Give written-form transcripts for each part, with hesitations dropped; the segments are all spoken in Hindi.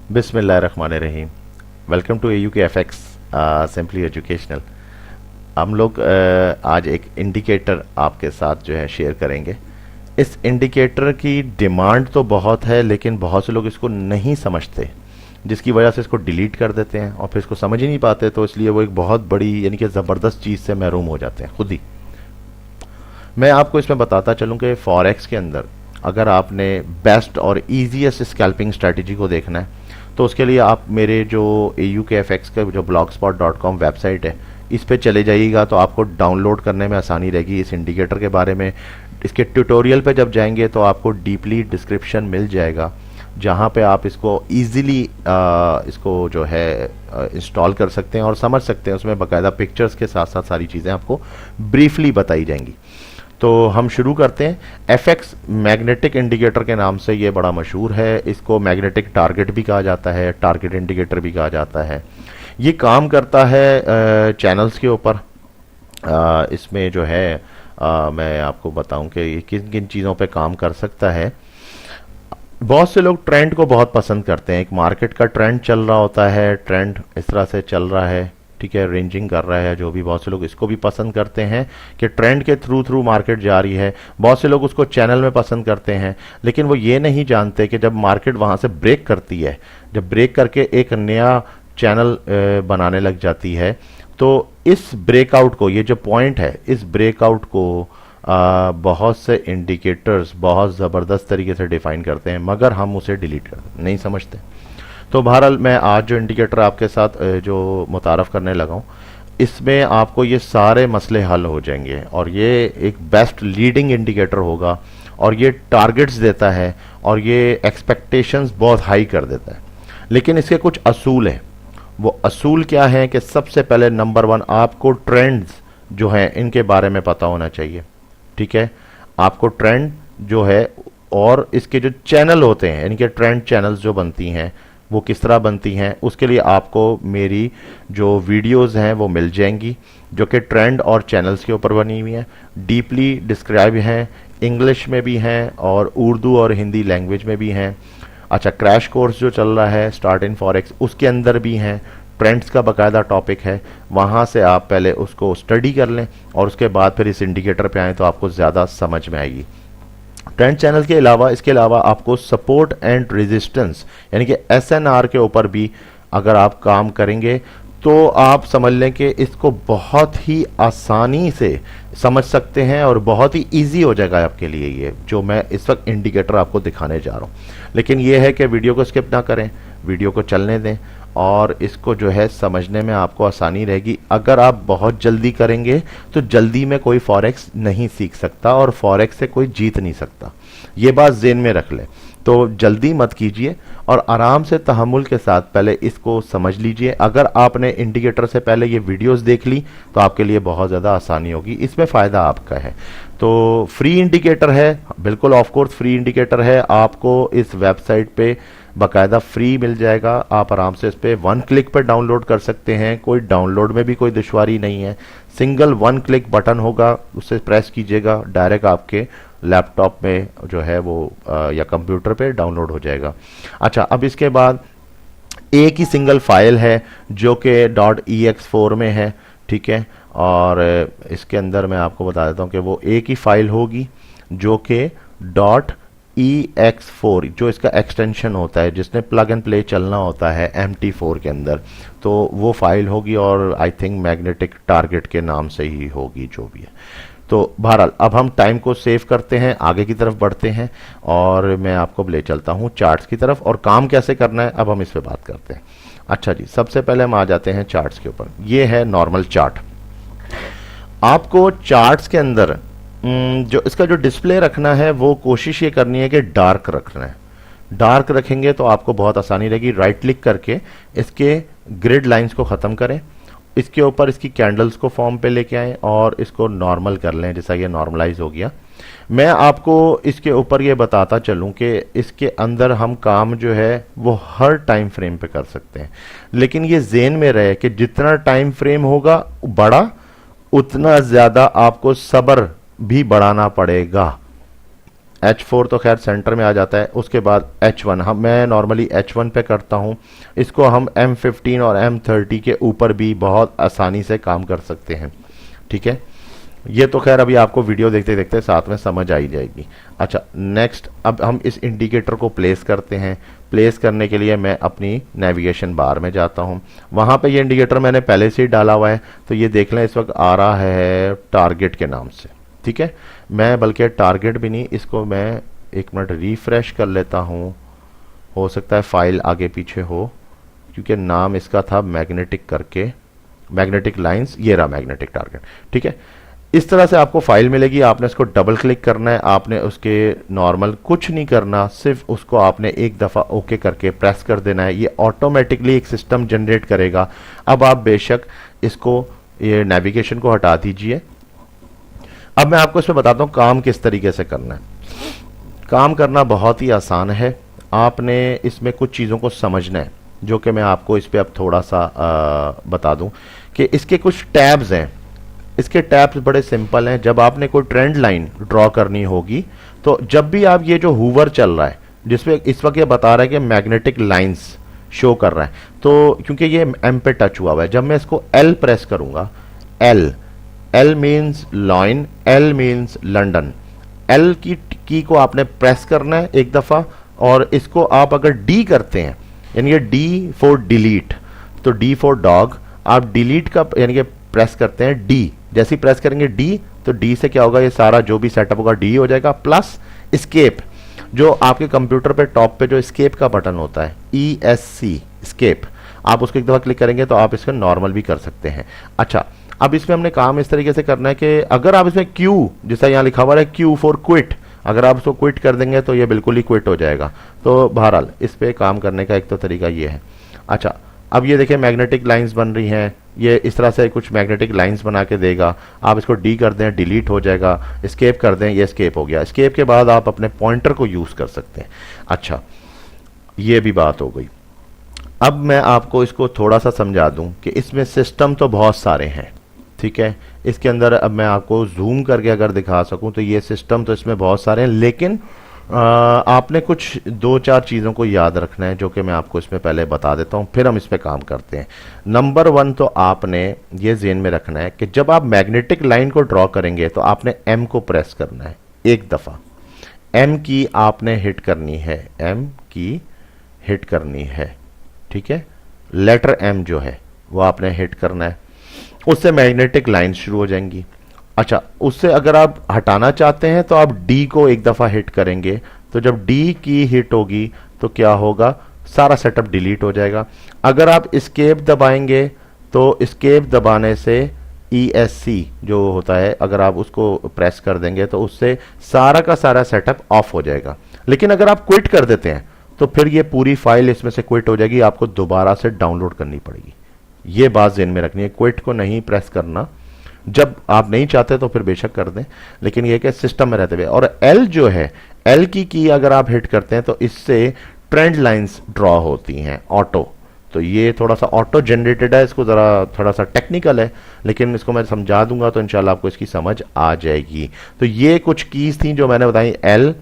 बिस्मिल्लाहिर्रहमानिर्रहीम। Welcome to AUK FX simply educational. हम लोग आज एक इंडिकेटर आपके साथ जो है शेयर करेंगे। इस इंडिकेटर की डिमांड तो बहुत है, लेकिन बहुत से लोग इसको नहीं समझते, जिसकी वजह से इसको डिलीट कर देते हैं और फिर इसको समझ ही नहीं पाते, तो इसलिए वो एक बहुत बड़ी यानी कि ज़बरदस्त चीज़ से महरूम हो जाते हैं खुद ही। मैं आपको इसमें बताता चलूँ कि फॉरेक्स के अंदर अगर आपने बेस्ट और ईजीएस्ट स्कैल्पिंग स्ट्रैटेजी को देखना है तो उसके लिए आप मेरे जो AUKFX का जो blogspot.com वेबसाइट है इस पे चले जाइएगा, तो आपको डाउनलोड करने में आसानी रहेगी। इस इंडिकेटर के बारे में इसके ट्यूटोरियल पे जब जाएंगे तो आपको डीपली डिस्क्रिप्शन मिल जाएगा, जहाँ पे आप इसको ईजिली इसको जो है इंस्टॉल कर सकते हैं और समझ सकते हैं। उसमें बाकायदा पिक्चर्स के साथ साथ सारी चीज़ें आपको ब्रीफली बताई जाएंगी। तो हम शुरू करते हैं। FX मैग्नेटिक इंडिकेटर के नाम से ये बड़ा मशहूर है। इसको मैग्नेटिक टारगेट भी कहा जाता है, टारगेट इंडिकेटर भी कहा जाता है। ये काम करता है चैनल्स के ऊपर। इसमें जो है मैं आपको बताऊं कि ये किन किन चीज़ों पे काम कर सकता है। बहुत से लोग ट्रेंड को बहुत पसंद करते हैं। एक मार्केट का ट्रेंड चल रहा होता है, ट्रेंड इस तरह से चल रहा है, ठीक है, रेंजिंग कर रहा है, जो भी बहुत से लोग इसको भी पसंद करते हैं कि ट्रेंड के थ्रू मार्केट जा रही है। बहुत से लोग उसको चैनल में पसंद करते हैं, लेकिन वो ये नहीं जानते कि जब मार्केट वहाँ से ब्रेक करती है, जब ब्रेक करके एक नया चैनल बनाने लग जाती है, तो इस ब्रेकआउट को, ये जो पॉइंट है, इस ब्रेकआउट को बहुत से इंडिकेटर्स बहुत ज़बरदस्त तरीके से डिफाइन करते हैं, मगर हम उसे डिलीट कर नहीं समझते। तो बहरहाल मैं आज जो इंडिकेटर आपके साथ जो मुतारफ़ करने लगा हूँ, इसमें आपको ये सारे मसले हल हो जाएंगे और ये एक बेस्ट लीडिंग इंडिकेटर होगा और ये टारगेट्स देता है और ये एक्सपेक्टेशंस बहुत हाई कर देता है। लेकिन इसके कुछ असूल हैं। वो असूल क्या है कि सबसे पहले नंबर 1, आपको ट्रेंड्स जो हैं इनके बारे में पता होना चाहिए, ठीक है। आपको ट्रेंड जो है और इसके जो चैनल होते हैं, इनके ट्रेंड चैनल्स जो बनती हैं वो किस तरह बनती हैं, उसके लिए आपको मेरी जो वीडियोस हैं वो मिल जाएंगी, जो कि ट्रेंड और चैनल्स के ऊपर बनी हुई हैं, डीपली डिस्क्राइब हैं, इंग्लिश में भी हैं और उर्दू और हिंदी लैंग्वेज में भी हैं। अच्छा, क्रैश कोर्स जो चल रहा है स्टार्ट इन फॉरेक्स, उसके अंदर भी हैं, ट्रेंड्स का बाकायदा टॉपिक है। वहाँ से आप पहले उसको स्टडी कर लें और उसके बाद फिर इस इंडिकेटर पे आएँ तो आपको ज़्यादा समझ में आएगी। ट्रेंड चैनल के अलावा इसके अलावा आपको सपोर्ट एंड रेजिस्टेंस यानी कि SNR के ऊपर भी अगर आप काम करेंगे तो आप समझ लें कि इसको बहुत ही आसानी से समझ सकते हैं और बहुत ही इजी हो जाएगा आपके लिए ये जो मैं इस वक्त इंडिकेटर आपको दिखाने जा रहा हूँ। लेकिन ये है कि वीडियो को स्किप ना करें, वीडियो को चलने दें और इसको जो है समझने में आपको आसानी रहेगी। अगर आप बहुत जल्दी करेंगे तो जल्दी में कोई फॉरेक्स नहीं सीख सकता और फॉरेक्स से कोई जीत नहीं सकता, ये बात ज़हन में रख लें। तो जल्दी मत कीजिए और आराम से तहम्मुल के साथ पहले इसको समझ लीजिए। अगर आपने इंडिकेटर से पहले ये वीडियोस देख ली तो आपके लिए बहुत ज़्यादा आसानी होगी, इसमें फ़ायदा आपका है। तो फ्री इंडिकेटर है, बिल्कुल ऑफ कोर्स फ्री इंडिकेटर है, आपको इस वेबसाइट पे बाकायदा फ्री मिल जाएगा। आप आराम से इस पर 1 क्लिक पर डाउनलोड कर सकते हैं, कोई डाउनलोड में भी कोई दुश्वारी नहीं है। सिंगल 1 क्लिक बटन होगा, उससे प्रेस कीजिएगा, डायरेक्ट आपके लैपटॉप में जो है वो या कंप्यूटर पे डाउनलोड हो जाएगा। अच्छा, अब इसके बाद एक ही सिंगल फाइल है जो कि .ex4 में है, ठीक है, और इसके अंदर मैं आपको बता देता हूँ कि वो एक ही फाइल होगी जो कि .ex4 जो इसका एक्सटेंशन होता है, जिसने प्लग एंड प्ले चलना होता है MT4 के अंदर, तो वो फाइल होगी और आई थिंक मैग्नेटिक टारगेट के नाम से ही होगी जो भी है। तो बहरहाल अब हम टाइम को सेव करते हैं, आगे की तरफ बढ़ते हैं और मैं आपको ले चलता हूं चार्ट्स की तरफ और काम कैसे करना है अब हम इस पे बात करते हैं। अच्छा जी, सबसे पहले हम आ जाते हैं चार्ट्स के ऊपर। ये है नॉर्मल चार्ट। आपको चार्ट्स के अंदर जो इसका जो डिस्प्ले रखना है वो कोशिश ये करनी है कि डार्क रखना है। डार्क रखेंगे तो आपको बहुत आसानी रहेगी। राइट क्लिक करके इसके ग्रिड लाइंस को ख़त्म करें, इसके ऊपर इसकी कैंडल्स को फॉर्म पे लेके आएं और इसको नॉर्मल कर लें, जैसा ये नॉर्मलाइज हो गया। मैं आपको इसके ऊपर ये बताता चलूं कि इसके अंदर हम काम जो है वो हर टाइम फ्रेम पे कर सकते हैं, लेकिन ये ज़हन में रहे कि जितना टाइम फ्रेम होगा बड़ा, उतना ज़्यादा आपको सब्र भी बढ़ाना पड़ेगा। H4 तो खैर सेंटर में आ जाता है। उसके बाद H1, हम मैं नॉर्मली H1 पे करता हूँ। इसको हम M15 और M30 के ऊपर भी बहुत आसानी से काम कर सकते हैं। ठीक है, ये तो खैर अभी आपको वीडियो देखते देखते साथ में समझ आ ही जाएगी। अच्छा, नेक्स्ट अब हम इस इंडिकेटर को प्लेस करते हैं। प्लेस करने के लिए मैं अपनी नेविगेशन बार में जाता हूँ। वहाँ पे ये इंडिकेटर मैंने पहले से ही डाला हुआ है, तो ये देख लें इस वक्त आ रहा है टारगेट के नाम से। ठीक है, मैं बल्कि टारगेट भी नहीं, इसको मैं एक मिनट रिफ्रेश कर लेता हूँ, हो सकता है फाइल आगे पीछे हो, क्योंकि नाम इसका था मैग्नेटिक करके, मैग्नेटिक लाइंस, ये रहा मैग्नेटिक टारगेट। ठीक है, इस तरह से आपको फाइल मिलेगी। आपने इसको डबल क्लिक करना है, आपने उसके नॉर्मल कुछ नहीं करना, सिर्फ उसको आपने एक दफ़ा ओके करके प्रेस कर देना है। ये ऑटोमेटिकली एक सिस्टम जनरेट करेगा। अब आप बेशक इसको, ये नेविगेशन को हटा दीजिए। अब मैं आपको इसमें बताता हूँ काम किस तरीके से करना है। काम करना बहुत ही आसान है। आपने इसमें कुछ चीज़ों को समझना है, जो कि मैं आपको इस पर अब थोड़ा सा बता दूं कि इसके कुछ टैब्स हैं। इसके टैब्स बड़े सिंपल हैं। जब आपने कोई ट्रेंड लाइन ड्रॉ करनी होगी, तो जब भी आप ये जो हूवर चल रहा है, जिसमें इस वक्त ये बता रहा है कि मैग्नेटिक लाइंस शो कर रहा है, तो क्योंकि ये एम पे टच हुआ है, जब मैं इसको एल प्रेस करूंगा, L means line, L means London, L की को आपने प्रेस करना है एक दफा, और इसको आप अगर डी करते हैं, यानी कि डी फॉर डिलीट, तो डी फॉर डॉग, आप डिलीट का यानी कि प्रेस करते हैं डी, जैसे ही प्रेस करेंगे डी, तो डी से क्या होगा, ये सारा जो भी सेटअप होगा डी हो जाएगा, प्लस एस्केप, जो आपके कंप्यूटर पे टॉप पे जो एस्केप का बटन होता है, ESC एस्केप, आप उसको एक दफा क्लिक करेंगे तो आप इसको नॉर्मल भी कर सकते हैं। अच्छा, अब इसमें हमने काम इस तरीके से करना है कि अगर आप इसमें Q, जैसा यहाँ लिखा हुआ है Q फॉर क्विट, अगर आप उसको क्विट कर देंगे तो ये बिल्कुल ही क्विट हो जाएगा। तो बहरहाल इस पे काम करने का एक तो तरीका ये है। अच्छा, अब ये देखिए मैग्नेटिक लाइंस बन रही हैं, ये इस तरह से कुछ मैग्नेटिक लाइंस बना के देगा। आप इसको डी कर दें, डिलीट हो जाएगा, एस्केप कर दें, ये एस्केप हो गया। एस्केप के बाद आप अपने पॉइंटर को यूज़ कर सकते हैं। अच्छा, ये भी बात हो गई। अब मैं आपको इसको थोड़ा सा समझा दूं कि इसमें सिस्टम तो बहुत सारे हैं। ठीक है, इसके अंदर अब मैं आपको जूम करके अगर दिखा सकूं तो ये सिस्टम तो इसमें बहुत सारे हैं, लेकिन आपने कुछ 2-4 चीज़ों को याद रखना है, जो कि मैं आपको इसमें पहले बता देता हूँ, फिर हम इस पर काम करते हैं। नंबर 1 तो आपने ये ज़हन में रखना है कि जब आप मैग्नेटिक लाइन को ड्रॉ करेंगे तो आपने एम को प्रेस करना है एक दफ़ा, एम की आपने हिट करनी है, एम की हिट करनी है। ठीक है, लेटर एम जो है वो आपने हिट करना है, उससे मैग्नेटिक लाइन शुरू हो जाएंगी। अच्छा, उससे अगर आप हटाना चाहते हैं तो आप डी को एक दफ़ा हिट करेंगे, तो जब डी की हिट होगी तो क्या होगा, सारा सेटअप डिलीट हो जाएगा। अगर आप एस्केप दबाएंगे तो एस्केप दबाने से ESC जो होता है, अगर आप उसको प्रेस कर देंगे तो उससे सारा का सारा सेटअप ऑफ हो जाएगा। लेकिन अगर आप क्विट कर देते हैं तो फिर ये पूरी फाइल इसमें से क्विट हो जाएगी, आपको दोबारा से डाउनलोड करनी पड़ेगी। ये बात ज़हन में रखनी है, क्विट को नहीं प्रेस करना। जब आप नहीं चाहते तो फिर बेशक कर दें, लेकिन ये कि सिस्टम में रहते हुए। और एल जो है, एल की अगर आप हिट करते हैं तो इससे ट्रेंड लाइंस ड्रॉ होती हैं ऑटो। तो ये थोड़ा सा ऑटो जनरेटेड है, इसको ज़रा थोड़ा सा टेक्निकल है, लेकिन इसको मैं समझा दूंगा तो इंशाल्लाह आपको इसकी समझ आ जाएगी। तो ये कुछ कीज़ थी जो मैंने बताई, एल,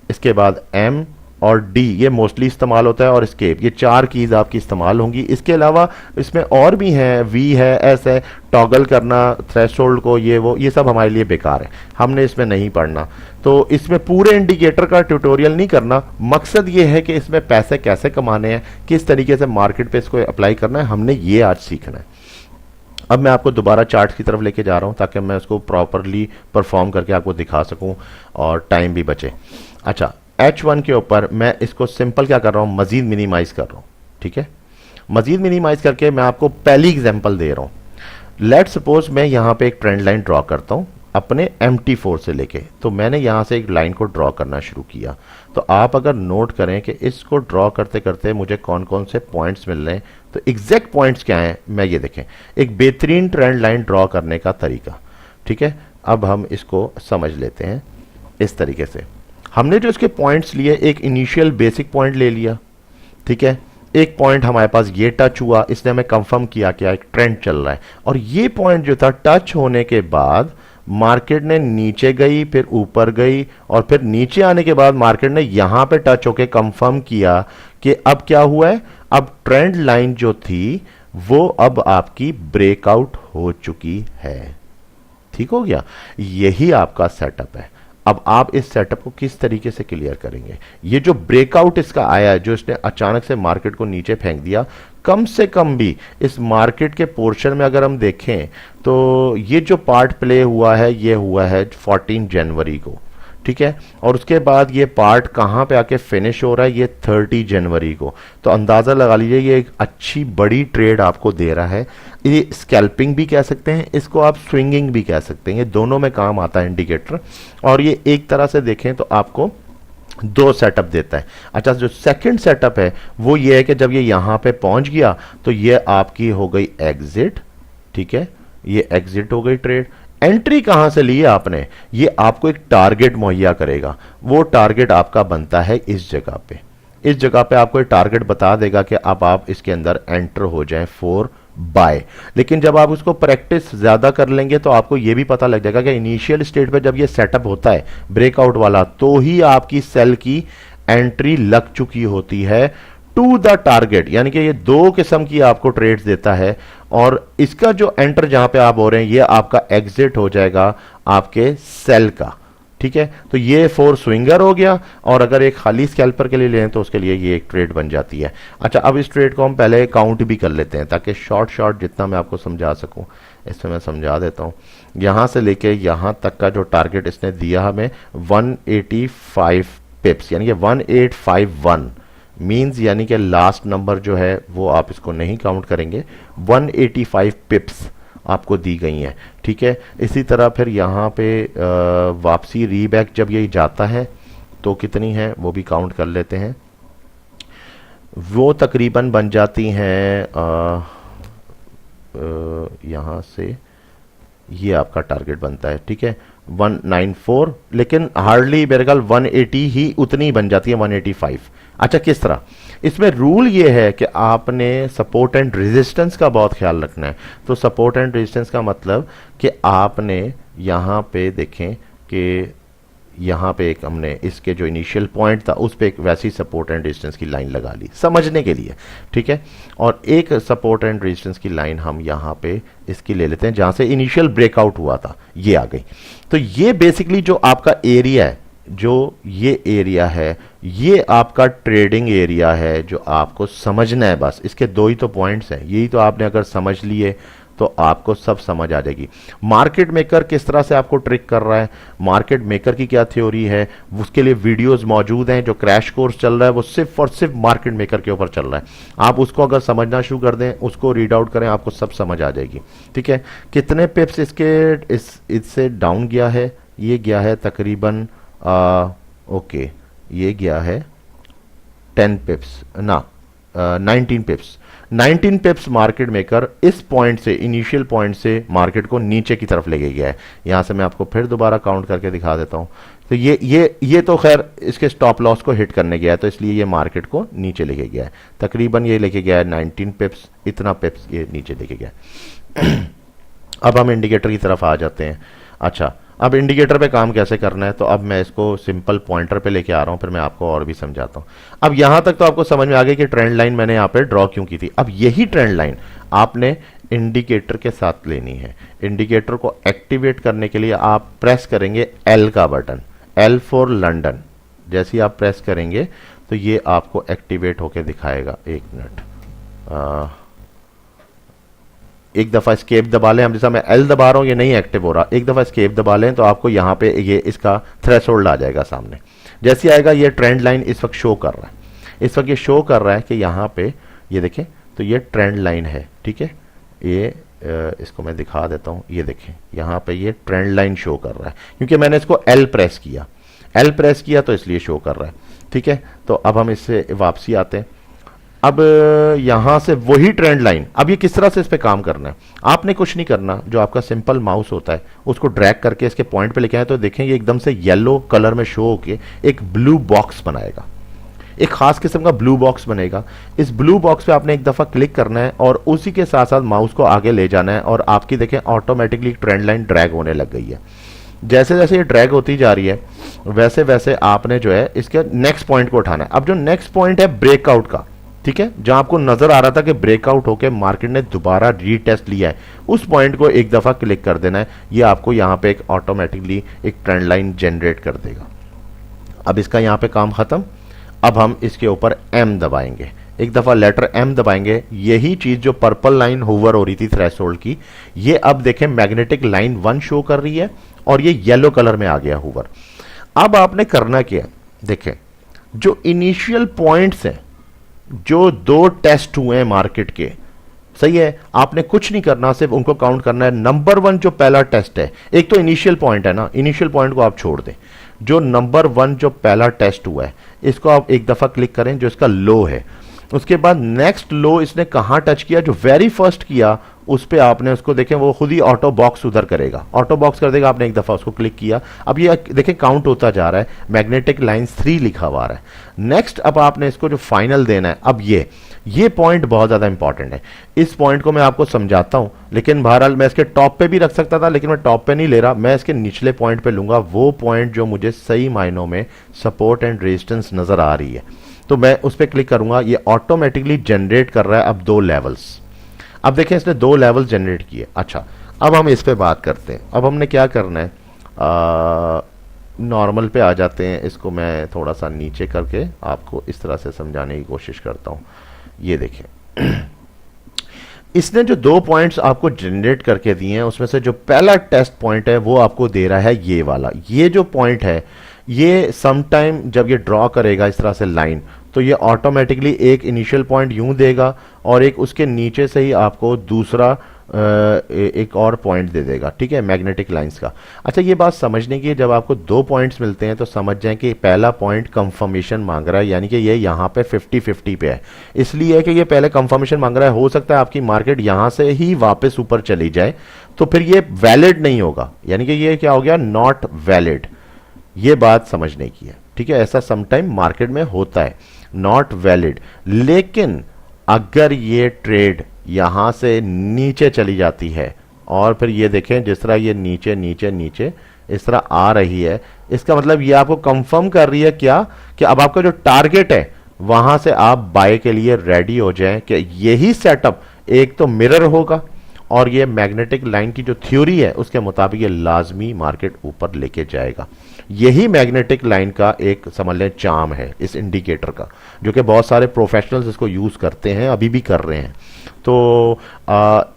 इसके बाद एम और डी, ये मोस्टली इस्तेमाल होता है, और एस्केप, ये 4 कीज़ आपकी इस्तेमाल होंगी। इसके अलावा इसमें और भी हैं, वी है, एस है, टॉगल करना थ्रेशोल्ड को, ये वो, ये सब हमारे लिए बेकार है, हमने इसमें नहीं पढ़ना। तो इसमें पूरे इंडिकेटर का ट्यूटोरियल नहीं करना, मकसद ये है कि इसमें पैसे कैसे कमाने हैं, किस तरीके से मार्केट पे इसको अप्लाई करना है, हमने ये आज सीखना है। अब मैं आपको दोबारा चार्ट की तरफ लेके जा रहा हूँ ताकि मैं उसको प्रॉपरली परफॉर्म करके आपको दिखा सकूँ और टाइम भी बचे। अच्छा, H1 के ऊपर मैं इसको सिंपल क्या कर रहा हूँ, मजीद मिनिमाइज कर रहा हूँ। ठीक है, मजीद मिनिमाइज करके मैं आपको पहली एग्जांपल दे रहा हूँ। लेट सपोज मैं यहाँ पे एक ट्रेंड लाइन ड्रॉ करता हूँ अपने MT4 से लेके, तो मैंने यहाँ से एक लाइन को ड्रॉ करना शुरू किया। तो आप अगर नोट करें कि इसको ड्रॉ करते करते मुझे कौन कौन से पॉइंट्स मिल रहे हैं, तो एग्जैक्ट पॉइंट्स क्या हैं, मैं ये देखें, एक बेहतरीन ट्रेंड लाइन ड्रॉ करने का तरीका। ठीक है, अब हम इसको समझ लेते हैं इस तरीके से। हमने जो इसके पॉइंट्स लिए, एक इनिशियल बेसिक पॉइंट ले लिया। ठीक है, एक पॉइंट हमारे पास ये टच हुआ, इसने हमें कंफर्म किया कि एक ट्रेंड चल रहा है, और ये पॉइंट जो था टच होने के बाद मार्केट ने नीचे गई, फिर ऊपर गई, और फिर नीचे आने के बाद मार्केट ने यहां पे टच होके कंफर्म किया कि अब क्या हुआ है, अब ट्रेंड लाइन जो थी वो अब आपकी ब्रेकआउट हो चुकी है। ठीक हो गया, यही आपका सेटअप है। अब आप इस सेटअप को किस तरीके से क्लियर करेंगे? ये जो ब्रेकआउट इसका आया है, जो इसने अचानक से मार्केट को नीचे फेंक दिया, कम से कम भी इस मार्केट के पोर्शन में अगर हम देखें तो ये जो पार्ट प्ले हुआ है ये हुआ है 14 जनवरी को, ठीक है, और उसके बाद ये पार्ट कहां पे आके फिनिश हो रहा है, ये 30 जनवरी को। तो अंदाजा लगा लीजिए ये एक अच्छी बड़ी ट्रेड आपको दे रहा है। ये स्कैल्पिंग भी कह सकते हैं, इसको आप स्विंगिंग भी कह सकते हैं, ये दोनों में काम आता है इंडिकेटर। और ये एक तरह से देखें तो आपको दो सेटअप देता है। अच्छा, जो सेकंड सेटअप है वो ये है कि जब ये यहां पे पहुंच गया तो ये आपकी हो गई एग्जिट, ठीक है, ये एग्जिट हो गई ट्रेड। एंट्री कहां से ली है आपने, ये आपको एक टारगेट मुहैया करेगा। वो टारगेट आपका बनता है इस जगह पे, इस जगह पे आपको एक टारगेट बता देगा कि अब आप इसके अंदर एंटर हो जाएं फॉर बाय। लेकिन जब आप उसको प्रैक्टिस ज्यादा कर लेंगे तो आपको यह भी पता लग जाएगा कि इनिशियल स्टेज पे जब ये सेटअप होता है ब्रेकआउट वाला, तो ही आपकी सेल की एंट्री लग चुकी होती है टू द टारगेट। यानी कि ये दो किस्म की आपको ट्रेड्स देता है, और इसका जो एंटर जहां पे आप हो रहे हैं ये आपका एग्जिट हो जाएगा आपके सेल का, ठीक है। तो ये फॉर स्विंगर हो गया, और अगर एक खाली स्कैल्पर के लिए लें तो उसके लिए ये एक ट्रेड बन जाती है। अच्छा, अब इस ट्रेड को हम पहले काउंट भी कर लेते हैं ताकि शॉर्ट जितना मैं आपको समझा सकूं, इसमें मैं समझा देता हूं। यहां से लेके यहां तक का जो टारगेट इसने दिया हमें 185 पिप्स, यानी कि 1851 मींस, यानी कि लास्ट नंबर जो है वो आप इसको नहीं काउंट करेंगे, 185 पिप्स आपको दी गई हैं, ठीक है। इसी तरह फिर यहाँ पे वापसी रीबैक जब ये जाता है तो कितनी है वो भी काउंट कर लेते हैं। वो तकरीबन बन जाती हैं यहाँ से ये आपका टारगेट बनता है, ठीक है, 194, लेकिन हार्डली मेरे ख्याल 180 ही उतनी बन जाती है, 185। अच्छा, किस तरह? इसमें रूल ये है कि आपने सपोर्ट एंड रेजिस्टेंस का बहुत ख्याल रखना है। तो सपोर्ट एंड रेजिस्टेंस का मतलब कि आपने यहाँ पे देखें कि यहाँ पे एक हमने इसके जो इनिशियल पॉइंट था उस पे एक वैसी सपोर्ट एंड रेजिस्टेंस की लाइन लगा ली समझने के लिए, ठीक है। और एक सपोर्ट एंड रेजिस्टेंस की लाइन हम यहाँ पे इसकी ले लेते हैं जहाँ से इनिशियल ब्रेकआउट हुआ था, ये आ गई। तो ये बेसिकली जो आपका एरिया है, जो ये एरिया है, ये आपका ट्रेडिंग एरिया है जो आपको समझना है। बस इसके दो ही तो पॉइंट्स हैं, यही तो आपने अगर समझ लिए तो आपको सब समझ आ जाएगी। मार्केट मेकर किस तरह से आपको ट्रिक कर रहा है, मार्केट मेकर की क्या थ्योरी है, उसके लिए वीडियोस मौजूद हैं। जो क्रैश कोर्स चल रहा है वो सिर्फ और सिर्फ मार्केट मेकर के ऊपर चल रहा है। आप उसको अगर समझना शुरू कर दें, उसको रीड आउट करें, आपको सब समझ आ जाएगी, ठीक है। कितने पिप्स इसके इससे डाउन गया है, ये गया है तकरीबन ओके, ये गया है 10 पिप्स ना 19 पिप्स। 19 पिप्स मार्केट मेकर इस पॉइंट से, इनिशियल पॉइंट से मार्केट को नीचे की तरफ लेके गया है। यहां से मैं आपको फिर दोबारा काउंट करके दिखा देता हूं। तो ये तो खैर इसके स्टॉप लॉस को हिट करने गया है, तो इसलिए ये मार्केट को नीचे लेके गया है। तकरीबन ये लेके गया है 19 पिप्स, इतना पिप्स ये नीचे लेके गया है। अब हम इंडिकेटर की तरफ आ जाते हैं। अच्छा, अब इंडिकेटर पे काम कैसे करना है, तो अब मैं इसको सिंपल पॉइंटर पे लेके आ रहा हूं, फिर मैं आपको और भी समझाता हूं। अब यहां तक तो आपको समझ में आ गई कि ट्रेंड लाइन मैंने यहां पे ड्रॉ क्यों की थी। अब यही ट्रेंड लाइन आपने इंडिकेटर के साथ लेनी है। इंडिकेटर को एक्टिवेट करने के लिए आप प्रेस करेंगे एल का बटन, एल फॉर लंदन। जैसे ही आप प्रेस करेंगे तो ये आपको एक्टिवेट होके दिखाएगा। एक मिनट, एक दफा एस्केप दबा लें। हम जैसा मैं एल दबा रहा हूं, ये नहीं एक्टिव हो रहा, एक दफा एस्केप दबा लें तो आपको यहां पे ये इसका थ्रेशोल्ड आ जाएगा सामने। जैसे आएगा ये ट्रेंड लाइन इस वक्त शो कर रहा है, इस वक्त ये शो कर रहा है कि यहां पे ये देखें, तो ये ट्रेंड लाइन है, ठीक है। ये इसको मैं दिखा देता हूं, ये देखें यहां पे ये ट्रेंड लाइन शो कर रहा है क्योंकि मैंने इसको एल प्रेस किया, एल प्रेस किया तो इसलिए शो कर रहा है, ठीक है। तो अब हम इससे वापसी आते हैं। अब यहां से वही ट्रेंड लाइन, अब ये किस तरह से इस पे काम करना है, आपने कुछ नहीं करना। जो आपका सिंपल माउस होता है उसको ड्रैग करके इसके पॉइंट पे लेके आए तो देखें ये एकदम से येलो कलर में शो होके एक ब्लू बॉक्स बनाएगा। एक खास किस्म का ब्लू बॉक्स बनेगा। इस ब्लू बॉक्स पे आपने एक दफ़ा क्लिक करना है और उसी के साथ साथ माउस को आगे ले जाना है और आपकी देखें ऑटोमेटिकली ट्रेंड लाइन ड्रैग होने लग गई है। जैसे जैसे ये ड्रैग होती जा रही है वैसे वैसे आपने जो है इसके नेक्स्ट पॉइंट को उठाना है। अब जो नेक्स्ट पॉइंट है ब्रेकआउट का, ठीक है, जहां आपको नजर आ रहा था कि ब्रेकआउट होकर मार्केट ने दोबारा रीटेस्ट लिया है, उस पॉइंट को एक दफा क्लिक कर देना है। ये आपको यहां पे एक ऑटोमेटिकली एक ट्रेंड लाइन जनरेट कर देगा। अब इसका यहां पे काम खत्म। अब हम इसके ऊपर एम दबाएंगे, एक दफा लेटर एम दबाएंगे। यही चीज जो पर्पल लाइन होवर हो रही थी थ्रेशोल्ड की, ये अब देखें मैग्नेटिक लाइन 1 शो कर रही है और ये येलो कलर में आ गया होवर। अब आपने करना क्या, देखें जो इनिशियल पॉइंट्स हैं, जो 2 टेस्ट हुए हैं मार्केट के, सही है, आपने कुछ नहीं करना, सिर्फ उनको काउंट करना है। नंबर 1 जो पहला टेस्ट है, एक तो इनिशियल पॉइंट है ना, इनिशियल पॉइंट को आप छोड़ दें। जो नंबर 1 जो पहला टेस्ट हुआ है इसको आप एक दफा क्लिक करें, जो इसका लो है। उसके बाद नेक्स्ट लो इसने कहां टच किया, जो वेरी फर्स्ट किया उस पे आपने उसको देखें, वो खुद ही ऑटो बॉक्स उधर करेगा, ऑटो बॉक्स कर देगा। आपने एक दफा उसको क्लिक किया, अब ये देखें काउंट होता जा रहा है, मैग्नेटिक लाइन 3 लिखा हुआ है। नेक्स्ट अब आपने इसको जो फाइनल देना है, अब ये पॉइंट बहुत ज्यादा इंपॉर्टेंट है। इस पॉइंट को मैं आपको समझाता हूं, लेकिन बहरहाल मैं इसके टॉप पे भी रख सकता था, लेकिन मैं टॉप पे नहीं ले रहा, मैं इसके निचले पॉइंट पे लूंगा। वो पॉइंट जो मुझे सही मायनों में सपोर्ट एंड रेजिस्टेंस नजर आ रही है, तो मैं उस पर क्लिक करूंगा। ये ऑटोमेटिकली जनरेट कर रहा है अब 2 लेवल्स। अब देखें इसने 2 लेवल्स जनरेट किए। अच्छा, अब हम इस पे बात करते हैं। अब हमने क्या करना है, नॉर्मल पे आ जाते हैं। इसको मैं थोड़ा सा नीचे करके आपको इस तरह से समझाने की कोशिश करता हूं। ये देखें इसने जो 2 पॉइंट्स आपको जनरेट करके दिए हैं, उसमें से जो पहला टेस्ट पॉइंट है वो आपको दे रहा है ये वाला। ये जो पॉइंट है, ये समटाइम जब ये ड्रॉ करेगा इस तरह से लाइन, तो ये ऑटोमेटिकली एक इनिशियल पॉइंट यूं देगा और एक उसके नीचे से ही आपको दूसरा एक और पॉइंट दे देगा, ठीक है, मैग्नेटिक लाइंस का। अच्छा, ये बात समझने की, जब आपको 2 पॉइंट्स मिलते हैं तो समझ जाएं कि पहला पॉइंट कंफर्मेशन मांग रहा है, यानी कि ये यहाँ पे 50-50 पे है। इसलिए कि ये पहले कंफर्मेशन मांग रहा है, हो सकता है आपकी मार्केट यहाँ से ही वापस ऊपर चली जाए, तो फिर ये वैलिड नहीं होगा, यानी कि ये क्या हो गया, नॉट वैलिड। ये बात समझने की है, ठीक है, ऐसा समटाइम मार्केट में होता है, नॉट वैलिड। लेकिन अगर ये ट्रेड यहां से नीचे चली जाती है और फिर ये देखें जिस तरह ये नीचे नीचे नीचे इस तरह आ रही है, इसका मतलब ये आपको कंफर्म कर रही है क्या, कि अब आपका जो टारगेट है वहां से आप बाय के लिए रेडी हो जाएं कि यही सेटअप एक तो मिरर होगा और ये मैग्नेटिक लाइन की जो थ्योरी है उसके मुताबिक ये लाजमी मार्केट ऊपर लेके जाएगा। यही मैग्नेटिक लाइन का एक समझ लें चार्म है इस इंडिकेटर का, जो कि बहुत सारे प्रोफेशनल्स इसको यूज करते हैं, अभी भी कर रहे हैं। तो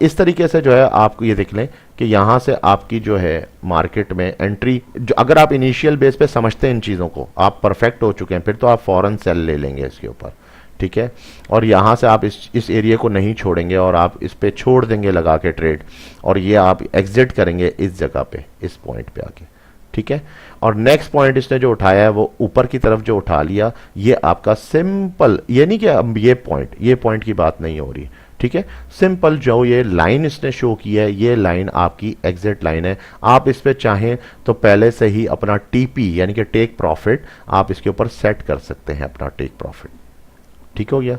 इस तरीके से जो है आप ये देख लें कि यहां से आपकी जो है मार्केट में एंट्री, जो अगर आप इनिशियल बेस पे समझते हैं इन चीज़ों को, आप परफेक्ट हो चुके हैं, फिर तो आप फौरन सेल ले लेंगे इसके ऊपर, ठीक है। और यहां से आप इस एरिया को नहीं छोड़ेंगे और आप इस पे छोड़ देंगे लगा के ट्रेड, और ये आप एग्जिट करेंगे इस जगह पे, इस पॉइंट पे आके, ठीक है। और नेक्स्ट पॉइंट इसने जो उठाया है वो ऊपर की तरफ जो उठा लिया, ये आपका सिंपल, ये नहीं कि अब ये पॉइंट की बात नहीं हो रही, ठीक है। सिंपल जो ये लाइन इसने शो की है, ये लाइन आपकी एग्जिट लाइन है। आप इस पे चाहें तो पहले से ही अपना टीपी यानी कि टेक प्रॉफिट आप इसके ऊपर सेट कर सकते हैं, अपना टेक प्रॉफिट, ठीक हो गया।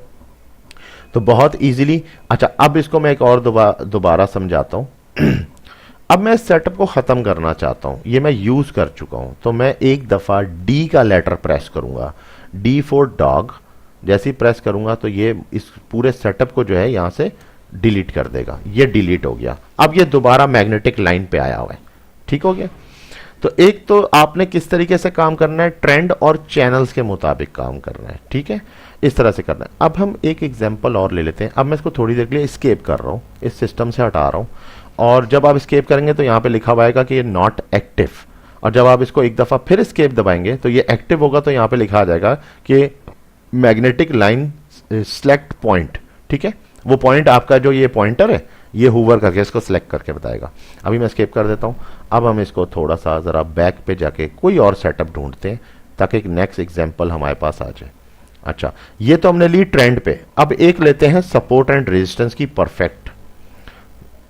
तो बहुत इजीली। अच्छा, अब इसको मैं एक और दोबारा समझाता हूं। अब मैं इस सेटअप को खत्म करना चाहता हूं, ये मैं यूज कर चुका हूं, तो मैं एक दफा डी का लेटर प्रेस करूंगा, डी फॉर डॉग। जैसे ही प्रेस करूंगा तो ये इस पूरे सेटअप को जो है यहां से डिलीट कर देगा। ये डिलीट हो गया। अब ये दोबारा मैग्नेटिक लाइन पे आया हुआ है, ठीक हो गया। तो एक तो आपने किस तरीके से काम करना है, ट्रेंड और चैनल्स के मुताबिक काम करना है, ठीक है, इस तरह से करना है। अब हम एक एग्जांपल और ले लेते हैं। अब मैं इसको थोड़ी देर के लिए स्केप कर रहा हूं, इस सिस्टम से हटा रहा हूं, और जब आप स्केप करेंगे तो यहां पे लिखा हुआ आएगा कि ये नॉट एक्टिव, और जब आप इसको एक दफा फिर स्केप दबाएंगे तो ये एक्टिव होगा, तो यहां पे लिखा आ जाएगा कि मैग्नेटिक लाइन सेलेक्ट पॉइंट, ठीक है। वो पॉइंट आपका जो ये पॉइंटर है, ये हूवर करके इसको सिलेक्ट करके बताएगा। अभी मैं स्केप कर देता हूं। अब हम इसको थोड़ा सा जरा बैक पे जाके कोई और सेटअप ढूंढते हैं ताकि एक नेक्स्ट एग्जांपल हमारे पास आ जाए। अच्छा, ये तो हमने ली ट्रेंड पे। अब एक लेते हैं सपोर्ट एंड रेजिस्टेंस की परफेक्ट।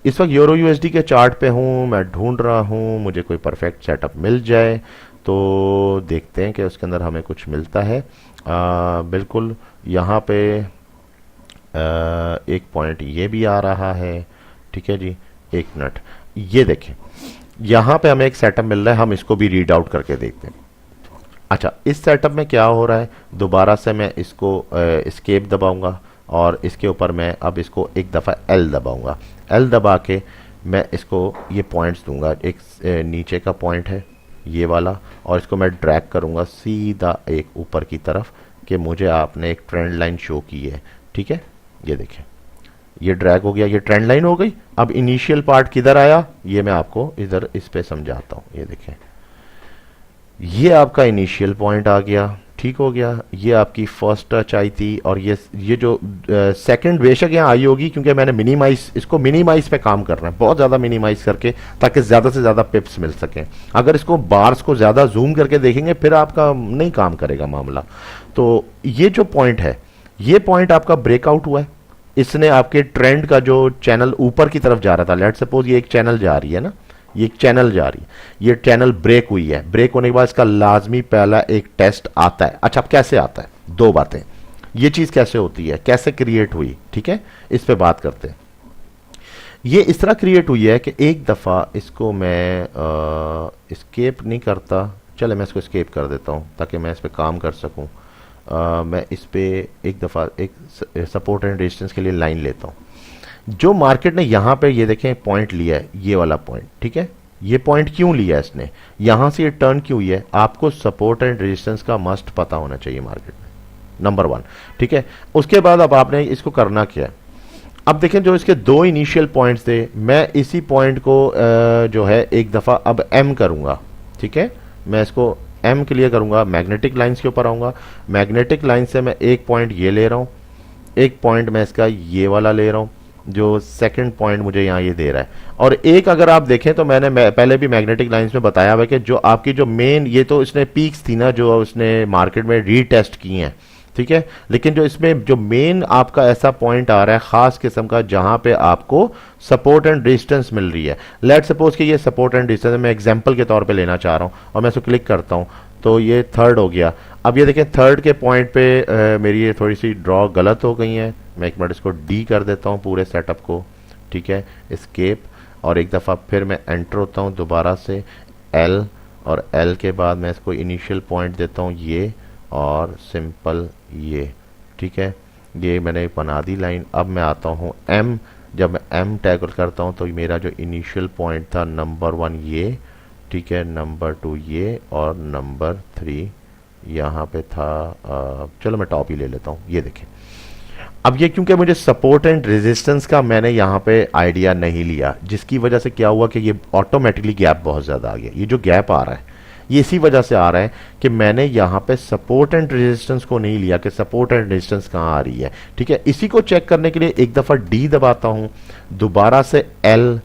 इस वक्त यूरो यूएसडी के चार्ट पे हूं, मैं ढूंढ रहा हूं मुझे कोई परफेक्ट सेटअप मिल जाए, तो देखते हैं कि उसके अंदर हमें कुछ मिलता है। बिल्कुल यहाँ पे एक पॉइंट ये भी आ रहा है, ठीक है जी। एक मिनट, ये देखें यहाँ पे हमें एक सेटअप मिल रहा है, हम इसको भी रीड आउट करके देखते हैं। अच्छा, इस सेटअप में क्या हो रहा है, दोबारा से मैं इसको एस्केप दबाऊंगा और इसके ऊपर मैं अब इसको एक दफ़ा एल दबाऊंगा। एल दबा के मैं इसको ये पॉइंट्स दूंगा, एक नीचे का पॉइंट है ये वाला, और इसको मैं ड्रैग करूंगा सीधा एक ऊपर की तरफ कि मुझे आपने एक ट्रेंड लाइन शो की है, ठीक है। ये देखें, ये ड्रैग हो गया, ये ट्रेंड लाइन हो गई। अब इनिशियल पार्ट किधर आया, ये मैं आपको इधर इस पे समझाता हूँ। ये देखें, ये आपका इनिशियल पॉइंट आ गया, ठीक हो गया। ये आपकी फर्स्ट टच आई थी, और ये जो सेकंड बेशक यहाँ आई होगी, क्योंकि मैंने इसको मिनिमाइज पे काम करना है, बहुत ज़्यादा मिनिमाइज करके, ताकि ज़्यादा से ज़्यादा पिप्स मिल सकें। अगर इसको बार्स को ज़्यादा जूम करके देखेंगे फिर आपका नहीं काम करेगा मामला। तो ये जो पॉइंट है, ये पॉइंट आपका ब्रेकआउट हुआ है। इसने आपके ट्रेंड का जो चैनल ऊपर की तरफ जा रहा था, लेट्स सपोज ये एक चैनल जा रही है ना, ये एक चैनल जा रही है, ये चैनल ब्रेक हुई है। ब्रेक होने के बाद इसका लाजमी पहला एक टेस्ट आता है। अच्छा, अब कैसे आता है, दो बातें, ये चीज कैसे होती है, कैसे क्रिएट हुई, ठीक है, इस पे बात करते हैं। ये इस तरह क्रिएट हुई है कि एक दफा इसको मैं एस्केप नहीं करता, चले मैं इसको एस्केप कर देता हूं ताकि मैं इस पे काम कर सकूं। मैं इस पे एक दफा एक सपोर्ट एंड रेजिस्टेंस के लिए लाइन लेता हूं। जो मार्केट ने यहाँ पे ये देखें पॉइंट लिया है, ये वाला पॉइंट, ठीक है। ये पॉइंट क्यों लिया है इसने, यहां से ये टर्न क्यों हुई है, आपको सपोर्ट एंड रेजिस्टेंस का मस्ट पता होना चाहिए मार्केट में, नंबर 1, ठीक है। उसके बाद अब आपने इसको करना क्या है, अब देखें जो इसके दो इनिशियल पॉइंट्स थे, मैं इसी पॉइंट को जो है एक दफा अब एम करूंगा, ठीक है। मैं इसको एम क्लियर करूंगा, मैग्नेटिक लाइंस के ऊपर आऊंगा। मैग्नेटिक लाइन से मैं एक पॉइंट ये ले रहा हूं, एक पॉइंट मैं इसका ये वाला ले रहा हूं, जो सेकंड पॉइंट मुझे यहाँ ये दे रहा है। और एक अगर आप देखें तो मैंने पहले भी मैग्नेटिक लाइंस में बताया हुआ कि जो आपकी जो मेन, ये तो इसने पीक्स थी ना जो उसने मार्केट में रीटेस्ट की हैं, ठीक है। लेकिन जो इसमें जो मेन आपका ऐसा पॉइंट आ रहा है खास किस्म का, जहां पे आपको सपोर्ट एंड रेजिस्टेंस मिल रही है। लेट सपोज कि ये सपोर्ट एंड रेजिस्टेंस मैं एग्जांपल के तौर पे लेना चाह रहा हूं, और मैं इसको क्लिक करता हूं तो ये थर्ड हो गया। अब ये देखें थर्ड के पॉइंट पे मेरी ये थोड़ी सी ड्रॉ गलत हो गई है। मैं एक मिनट इसको डी कर देता हूँ पूरे सेटअप को, ठीक है, एस्केप, और एक दफ़ा फिर मैं एंटर होता हूँ दोबारा से एल, और एल के बाद मैं इसको इनिशियल पॉइंट देता हूँ ये, और सिंपल ये, ठीक है। ये मैंने बना दी लाइन। अब मैं आता हूँ एम, जब मैं एम टैकल करता हूँ तो मेरा जो इनिशियल पॉइंट था नंबर 1 ये, ठीक है, नंबर 2 ये, और नंबर 3 यहाँ पे था। चलो मैं टॉप ही ले लेता हूँ। ये देखें, अब ये क्योंकि मुझे सपोर्ट एंड रेजिस्टेंस का मैंने यहाँ पे आइडिया नहीं लिया, जिसकी वजह से क्या हुआ कि ये ऑटोमेटिकली गैप बहुत ज़्यादा आ गया। ये जो गैप आ रहा है ये इसी वजह से आ रहा है कि मैंने यहाँ पे सपोर्ट एंड रेजिस्टेंस को नहीं लिया कि सपोर्ट एंड रेजिस्टेंस कहाँ आ रही है, ठीक है। इसी को चेक करने के लिए एक दफ़ा डी दबाता हूँ, दोबारा से एल,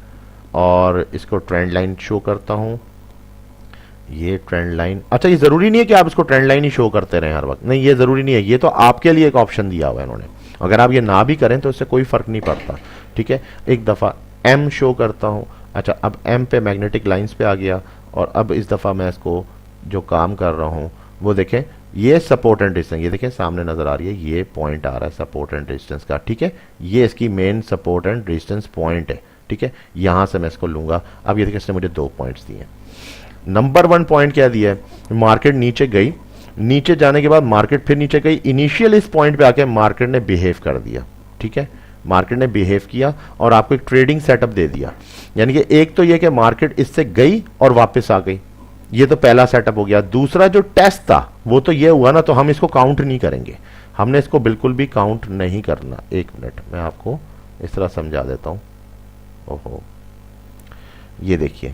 और इसको ट्रेंड लाइन शो करता हूँ। ये ट्रेंड लाइन, अच्छा ये ज़रूरी नहीं है कि आप इसको ट्रेंड लाइन ही शो करते रहें हर वक्त, नहीं ये ज़रूरी नहीं है, ये तो आपके लिए एक ऑप्शन दिया हुआ है इन्होंने। अगर आप ये ना भी करें तो इससे कोई फ़र्क नहीं पड़ता, ठीक है। एक दफ़ा एम शो करता हूँ। अच्छा, अब एम पे मैग्नेटिक लाइंस पे आ गया, और अब इस दफ़ा मैं इसको जो काम कर रहा हूँ वो देखें, ये सपोर्ट एंड रेजिस्टेंस, ये देखें सामने नज़र आ रही है, ये पॉइंट आ रहा है सपोर्ट एंड रेजिस्टेंस का, ठीक है। ये इसकी main support and resistance point है, ठीक है। यहाँ से मैं इसको लूँगा। अब ये देखें इसने मुझे 2 पॉइंट्स दिए। नंबर 1 पॉइंट क्या दिया है, मार्केट नीचे गई, नीचे जाने के बाद मार्केट फिर नीचे गई, इनिशियल इस पॉइंट पे आके मार्केट ने बिहेव कर दिया, ठीक है। मार्केट ने बिहेव किया और आपको एक ट्रेडिंग सेटअप दे दिया। यानी कि एक तो ये कि मार्केट इससे गई और वापस आ गई, ये तो पहला सेटअप हो गया। दूसरा जो टेस्ट था वो तो ये हुआ ना, तो हम इसको काउंट नहीं करेंगे, हमने इसको बिल्कुल भी काउंट नहीं करना। एक मिनट मैं आपको इस तरह समझा देता हूं। ओहो, ये देखिए,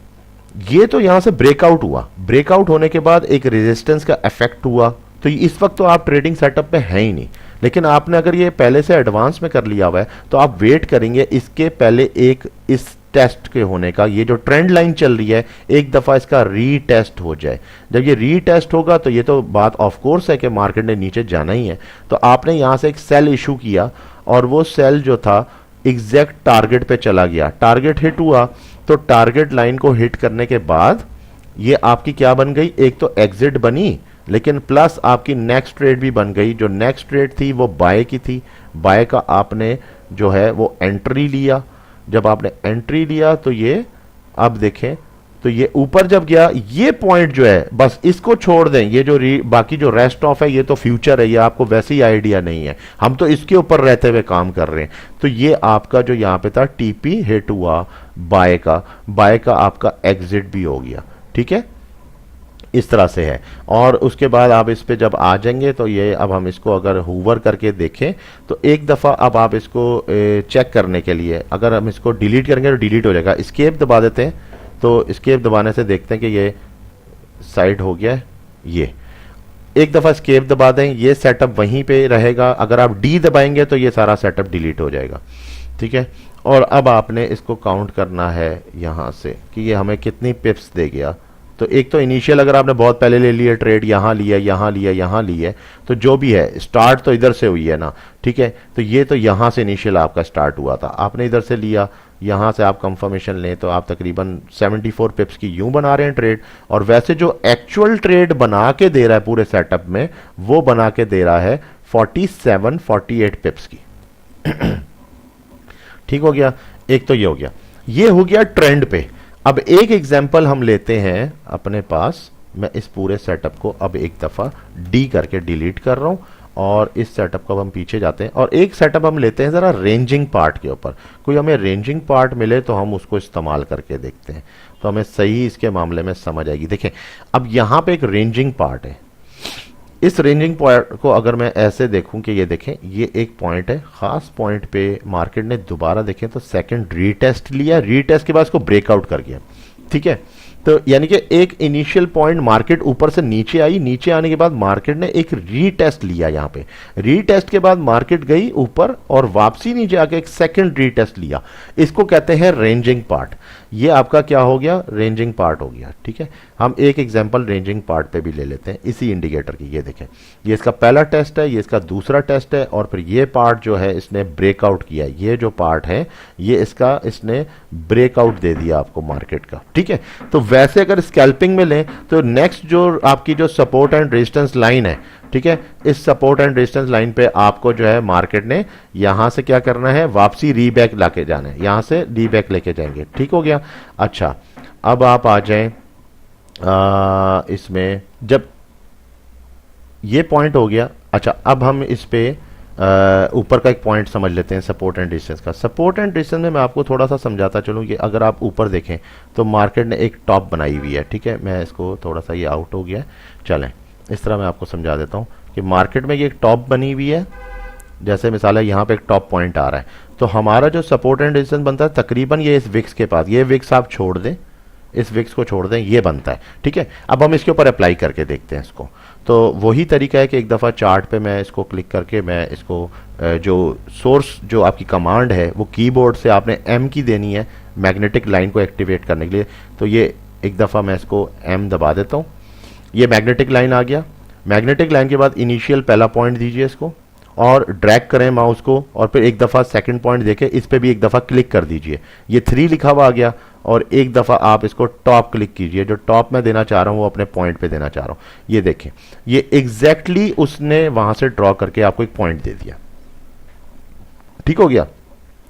ये तो यहां से ब्रेकआउट हुआ, ब्रेकआउट होने के बाद एक रेजिस्टेंस का इफेक्ट हुआ, तो इस वक्त तो आप ट्रेडिंग सेटअप में है ही नहीं। लेकिन आपने अगर ये पहले से एडवांस में कर लिया हुआ है तो आप वेट करेंगे इसके पहले एक इस टेस्ट के होने का, ये जो ट्रेंड लाइन चल रही है एक दफा इसका रीटेस्ट हो जाए। जब ये रीटेस्ट होगा तो ये तो बात ऑफ कोर्स है कि मार्केट ने नीचे जाना ही है, तो आपने यहां से एक सेल इशू किया और वो सेल जो था एग्जैक्ट टारगेट पे चला गया, टारगेट हिट हुआ, तो टारगेट लाइन को हिट करने के बाद ये आपकी क्या बन गई, एक तो एग्जिट बनी लेकिन प्लस आपकी नेक्स्ट ट्रेड भी बन गई। जो नेक्स्ट ट्रेड थी वो बाय की थी, बाय का आपने जो है वो एंट्री लिया। जब आपने एंट्री लिया तो ये अब देखें तो ये ऊपर जब गया, ये पॉइंट जो है बस इसको छोड़ दें, ये जो बाकी जो रेस्ट ऑफ है ये तो फ्यूचर है, ये आपको वैसे ही आइडिया नहीं है, हम तो इसके ऊपर रहते हुए काम कर रहे हैं। तो ये आपका जो यहां पे था टीपी हिट हुआ बाय का आपका एग्जिट भी हो गया। ठीक है, इस तरह से है। और उसके बाद आप इस पे जब आ जाएंगे तो ये अब हम इसको अगर हूवर करके देखें तो एक दफ़ा अब आप इसको चेक करने के लिए अगर हम इसको डिलीट करेंगे तो डिलीट हो जाएगा। एस्केप दबा देते हैं तो एस्केप दबाने से देखते हैं कि ये साइड हो गया है। ये एक दफ़ा एस्केप दबा दें, ये सेटअप वहीं पे रहेगा। अगर आप डी दबाएंगे तो ये सारा सेटअप डिलीट हो जाएगा। ठीक है, और अब आपने इसको काउंट करना है यहाँ से कि ये हमें कितनी पिप्स दे गया। तो एक तो इनिशियल अगर आपने बहुत पहले ले लिया ट्रेड, यहाँ लिया यहाँ लिया यहाँ लिया, तो जो भी है स्टार्ट तो इधर से हुई है ना। ठीक है, तो ये तो यहाँ से इनिशियल आपका स्टार्ट हुआ था, आपने इधर से लिया, यहाँ से आप कंफर्मेशन लें तो आप तकरीबन 74 पिप्स की यूं बना रहे हैं ट्रेड। और वैसे जो एक्चुअल ट्रेड बना के दे रहा है पूरे सेटअप में, वो बना के दे रहा है 48 पिप्स की। ठीक हो गया, एक तो ये हो गया, ये हो गया ट्रेंड पे। अब एक एग्जांपल हम लेते हैं अपने पास, मैं इस पूरे सेटअप को अब एक दफा डी करके डिलीट कर रहा हूं और इस सेटअप को अब हम पीछे जाते हैं और एक सेटअप हम लेते हैं जरा रेंजिंग पार्ट के ऊपर। कोई हमें रेंजिंग पार्ट मिले तो हम उसको इस्तेमाल करके देखते हैं तो हमें सही इसके मामले में समझ आएगी। देखें, अब यहां पे एक रेंजिंग पार्ट है। इस रेंजिंग पॉइंट को अगर मैं ऐसे देखूं कि ये देखें, ये एक पॉइंट है, खास पॉइंट पे मार्केट ने दोबारा देखें तो सेकंड रीटेस्ट लिया, रीटेस्ट के बाद इसको ब्रेकआउट कर गया। ठीक है, तो यानी कि एक इनिशियल पॉइंट मार्केट ऊपर से नीचे आई, नीचे आने के बाद मार्केट ने एक रीटेस्ट लिया, यहां पे रीटेस्ट के बाद मार्केट गई ऊपर और वापसी नीचे आके एक सेकंड रीटेस्ट लिया। इसको कहते हैं रेंजिंग पार्ट। ये आपका क्या हो गया, रेंजिंग पार्ट हो गया। ठीक है, हम एक एग्जांपल रेंजिंग पार्ट पे भी ले लेते हैं इसी इंडिकेटर की। ये देखें, ये इसका पहला टेस्ट है, ये इसका दूसरा टेस्ट है और फिर ये पार्ट जो है इसने ब्रेकआउट किया। ये जो पार्ट है ये इसका इसने ब्रेकआउट दे दिया आपको मार्केट का। ठीक है, तो वैसे अगर स्कैल्पिंग में लें तो नेक्स्ट जो आपकी जो सपोर्ट एंड रेजिस्टेंस लाइन है, ठीक है, इस सपोर्ट एंड रेजिस्टेंस लाइन पे आपको जो है मार्केट ने यहां से क्या करना है, वापसी रीबैक लाके जाना है, यहां से रीबैक लेके जाएंगे। ठीक हो गया। अच्छा, अब आप आ जाएं इसमें, जब ये पॉइंट हो गया। अच्छा, अब हम इस पे ऊपर का एक पॉइंट समझ लेते हैं सपोर्ट एंड रेजिस्टेंस का। सपोर्ट एंड रेजिस्टेंस में मैं आपको थोड़ा सा समझाता चलूँ कि अगर आप ऊपर देखें तो मार्केट ने एक टॉप बनाई हुई है। ठीक है, मैं इसको थोड़ा सा, ये आउट हो गया है, चलें इस तरह मैं आपको समझा देता हूं कि मार्केट में ये एक टॉप बनी हुई है। जैसे मिसाल है यहां पे एक टॉप पॉइंट आ रहा है, तो हमारा जो सपोर्ट एंड रेजिस्टेंस बनता है तकरीबन ये इस विक्स के पास, ये विक्स आप छोड़ दें, इस विक्स को छोड़ दें, ये बनता है। ठीक है, अब हम इसके ऊपर अप्लाई करके देखते हैं इसको। तो वही तरीका है कि एक दफ़ा चार्ट पे मैं इसको क्लिक करके मैं इसको जो सोर्स जो आपकी कमांड है वो कीबोर्ड से आपने एम की देनी है मैग्नेटिक लाइन को एक्टिवेट करने के लिए। तो ये एक दफ़ा मैं इसको एम दबा देता हूँ, ये मैग्नेटिक लाइन आ गया। मैग्नेटिक लाइन के बाद इनिशियल पहला पॉइंट दीजिए इसको और ड्रैग करें माउस को और फिर एक दफ़ा सेकंड पॉइंट देखें, इस पे भी एक दफ़ा क्लिक कर दीजिए, ये 3 लिखा हुआ आ गया और एक दफ़ा आप इसको टॉप क्लिक कीजिए। जो टॉप मैं देना चाह रहा हूं वो अपने पॉइंट पे देना चाह रहा हूं। ये देखें, ये एग्जैक्टली उसने वहां से ड्रॉ करके आपको एक पॉइंट दे दिया। ठीक हो गया।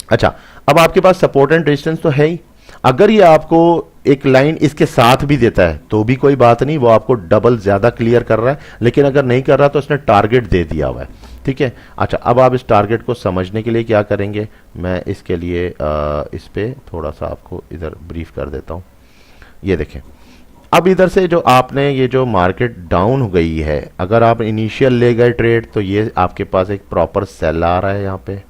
अच्छा, अब आपके पास सपोर्ट एंड रेजिस्टेंस तो है ही, अगर ये आपको एक लाइन इसके साथ भी देता है तो भी कोई बात नहीं, वो आपको डबल ज्यादा क्लियर कर रहा है। लेकिन अगर नहीं कर रहा तो उसने टारगेट दे दिया हुआ है। ठीक है, अच्छा, अब आप इस टारगेट को समझने के लिए क्या करेंगे, मैं इसके लिए इस पे थोड़ा सा आपको इधर ब्रीफ कर देता हूं। ये देखें, अब इधर से जो आपने ये जो मार्केट डाउन हो गई है, अगर आप इनिशियल ले गए ट्रेड तो ये आपके पास एक प्रॉपर सेल आ रहा है यहाँ पे।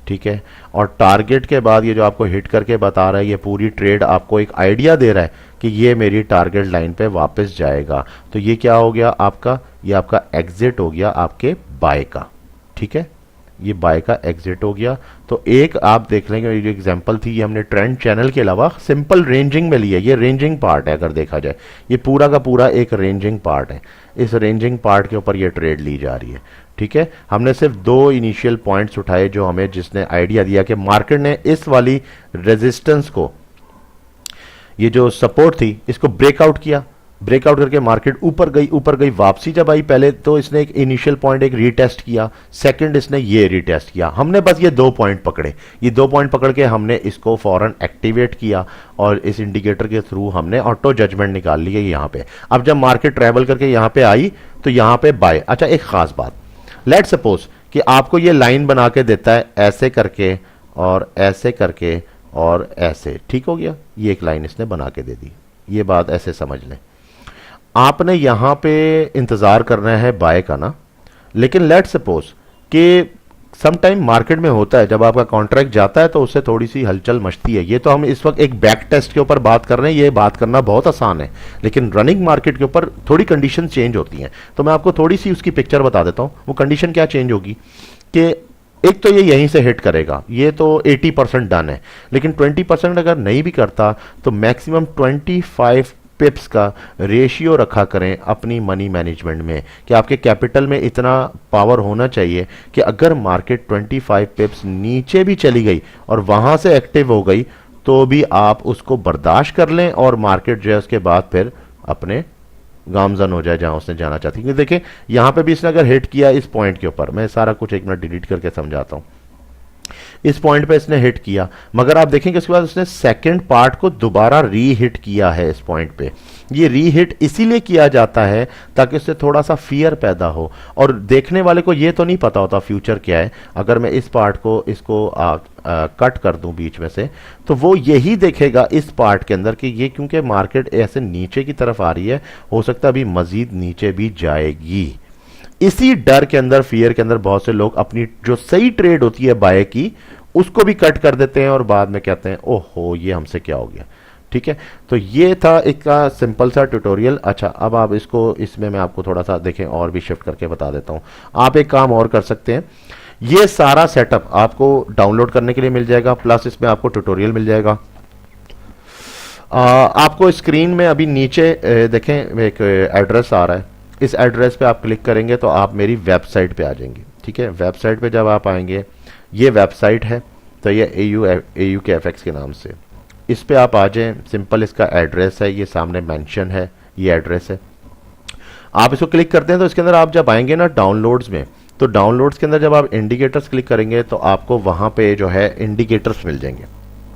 ठीक है, और टारगेट के बाद ये जो आपको हिट करके बता रहा है, ये पूरी ट्रेड आपको एक आइडिया दे रहा है कि ये मेरी टारगेट लाइन पे वापस जाएगा। तो ये क्या हो गया आपका, ये आपका एग्जिट हो गया आपके बाय का। ठीक है, ये बाय का एग्जिट हो गया। तो एक आप देख लेंगे, ये जो एग्जांपल थी ये हमने ट्रेंड चैनल के अलावा सिंपल रेंजिंग में लिया। ये रेंजिंग पार्ट है, अगर देखा जाए ये पूरा का पूरा एक रेंजिंग पार्ट है। इस रेंजिंग पार्ट के ऊपर ये ट्रेड ली जा रही है। ठीक है, हमने सिर्फ 2 इनिशियल पॉइंट्स उठाए जो हमें, जिसने आइडिया दिया कि मार्केट ने इस वाली रेजिस्टेंस को, ये जो सपोर्ट थी, इसको ब्रेकआउट किया ब्रेकआउट करके मार्केट ऊपर गई वापसी जब आई, पहले तो इसने एक इनिशियल पॉइंट एक रीटेस्ट किया, सेकंड इसने ये रीटेस्ट किया, हमने बस ये 2 पॉइंट पकड़े, ये 2 पॉइंट पकड़ के हमने इसको फौरन एक्टिवेट किया और इस इंडिकेटर के थ्रू हमने ऑटो जजमेंट निकाल ली है यहाँ पे। अब जब मार्केट ट्रेवल करके यहाँ पे आई तो यहाँ पे बाय। अच्छा, एक खास बात, लेट सपोज कि आपको ये लाइन बना के देता है ऐसे करके और ऐसे करके और ऐसे, ठीक हो गया, ये एक लाइन इसने बना के दे दी, ये बात ऐसे समझ लें। आपने यहां पे इंतजार करना है बाय का ना, लेकिन लेट सपोज कि सम टाइम मार्केट में होता है जब आपका कॉन्ट्रैक्ट जाता है तो उससे थोड़ी सी हलचल मचती है। ये तो हम इस वक्त एक बैक टेस्ट के ऊपर बात कर रहे हैं, ये बात करना बहुत आसान है, लेकिन रनिंग मार्केट के ऊपर थोड़ी कंडीशन चेंज होती हैं। तो मैं आपको थोड़ी सी उसकी पिक्चर बता देता हूं। वो कंडीशन क्या चेंज होगी कि एक तो ये यहीं से हिट करेगा, ये तो 80% डन है, लेकिन 20% अगर नहीं भी करता तो मैक्सिमम 25 पिप्स का रेशियो रखा करें अपनी मनी मैनेजमेंट में, कि आपके कैपिटल में इतना पावर होना चाहिए कि अगर मार्केट 25 पिप्स नीचे भी चली गई और वहां से एक्टिव हो गई तो भी आप उसको बर्दाश्त कर लें और मार्केट जो है उसके बाद फिर अपने गामजन हो जाए जहां उसने जाना चाहती है। क्योंकि देखें यहां पे भी इसने अगर हिट किया इस पॉइंट के ऊपर, मैं सारा कुछ 1 मिनट डिलीट करके समझाता हूं। इस पॉइंट पे इसने हिट किया, मगर आप देखेंगे उसके बाद उसने सेकंड पार्ट को दोबारा री हिट किया है इस पॉइंट पे। ये री हिट इसीलिए किया जाता है ताकि उससे थोड़ा सा फियर पैदा हो, और देखने वाले को ये तो नहीं पता होता फ्यूचर क्या है। अगर मैं इस पार्ट को इसको कट कर दूं बीच में से, तो वो यही देखेगा इस पार्ट के अंदर कि ये क्योंकि मार्केट ऐसे नीचे की तरफ आ रही है, हो सकता है अभी मजीद नीचे भी जाएगी। इसी डर के अंदर, फियर के अंदर बहुत से लोग अपनी जो सही ट्रेड होती है बाय की उसको भी कट कर देते हैं और बाद में कहते हैं ओहो ये हमसे क्या हो गया। ठीक है, तो ये था एक का सिंपल सा ट्यूटोरियल। अच्छा, अब आप इसको, इसमें मैं आपको थोड़ा सा देखें और भी शिफ्ट करके बता देता हूं। आप एक काम और कर सकते हैं, ये सारा सेटअप आपको डाउनलोड करने के लिए मिल जाएगा, प्लस इसमें आपको ट्यूटोरियल मिल जाएगा। आपको स्क्रीन में अभी नीचे देखें एक एड्रेस आ रहा है, इस एड्रेस पे आप क्लिक करेंगे तो आप मेरी वेबसाइट पे आ जाएंगे। ठीक है, वेबसाइट पे जब आप आएंगे, ये वेबसाइट है, तो ये AUKFX के नाम से, इस पे आप आ जाएं। सिंपल इसका एड्रेस है, ये सामने मेंशन है, ये एड्रेस है। आप इसको क्लिक करते हैं तो इसके अंदर आप जब आएंगे ना डाउनलोड्स में, तो डाउनलोड्स के अंदर जब आप इंडिकेटर्स क्लिक करेंगे तो आपको वहां पे जो है इंडिकेटर्स मिल जाएंगे।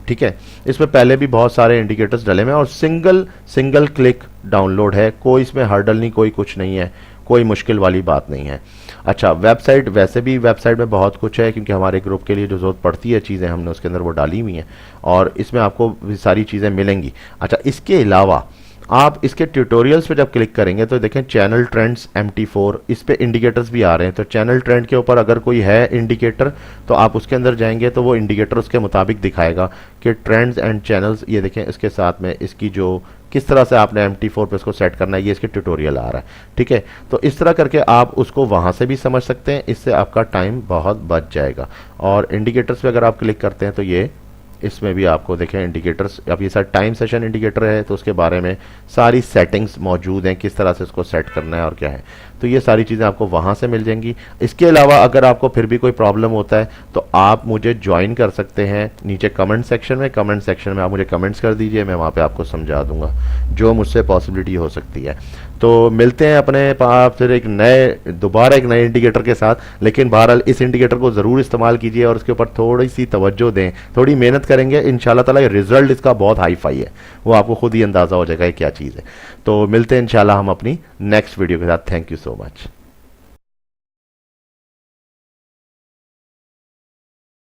ठीक है, इसमें पहले भी बहुत सारे इंडिकेटर्स डले हुए हैं और सिंगल क्लिक डाउनलोड है, कोई इसमें हर्डल नहीं, कोई कुछ नहीं है, कोई मुश्किल वाली बात नहीं है। अच्छा, वेबसाइट, वैसे भी वेबसाइट में बहुत कुछ है क्योंकि हमारे ग्रुप के लिए जो जरूरत पड़ती है चीज़ें हमने उसके अंदर वो डाली हुई हैं और इसमें आपको सारी चीज़ें मिलेंगी। अच्छा, इसके अलावा आप इसके ट्यूटोरियल्स पे जब क्लिक करेंगे तो देखें चैनल ट्रेंड्स MT4, इस पे इंडिकेटर्स भी आ रहे हैं। तो चैनल ट्रेंड के ऊपर अगर कोई है इंडिकेटर तो आप उसके अंदर जाएंगे तो वो इंडिकेटर उसके मुताबिक दिखाएगा कि ट्रेंड्स एंड चैनल्स, ये देखें इसके साथ में इसकी जो किस तरह से आपने MT4 पे इसको सेट करना है, ये इसके ट्यूटोरियल आ रहा है। ठीक है, तो इस तरह करके आप उसको वहां से भी समझ सकते हैं, इससे आपका टाइम बहुत बच जाएगा। और इंडिकेटर्स पे अगर आप क्लिक करते हैं तो ये इसमें भी आपको देखें इंडिकेटर्स, अब ये सर टाइम सेशन इंडिकेटर है तो उसके बारे में सारी सेटिंग्स मौजूद हैं, किस तरह से इसको सेट करना है और क्या है, तो ये सारी चीज़ें आपको वहाँ से मिल जाएंगी। इसके अलावा अगर आपको फिर भी कोई प्रॉब्लम होता है तो आप मुझे ज्वाइन कर सकते हैं नीचे कमेंट सेक्शन में आप मुझे कमेंट्स कर दीजिए, मैं वहाँ पर आपको समझा दूंगा जो मुझसे पॉसिबिलिटी हो सकती है। तो मिलते हैं अपने पास फिर दोबारा एक नए इंडिकेटर के साथ, लेकिन बहरहाल इस इंडिकेटर को ज़रूर इस्तेमाल कीजिए और इसके ऊपर थोड़ी सी तवज्जो दें, थोड़ी मेहनत करेंगे, इंशाल्लाह ताला रिजल्ट इसका बहुत हाई फाई है, वो आपको खुद ही अंदाज़ा हो जाएगा क्या चीज़ है। तो मिलते हैं इंशाल्लाह हम अपनी नेक्स्ट वीडियो के साथ। Thank you so much.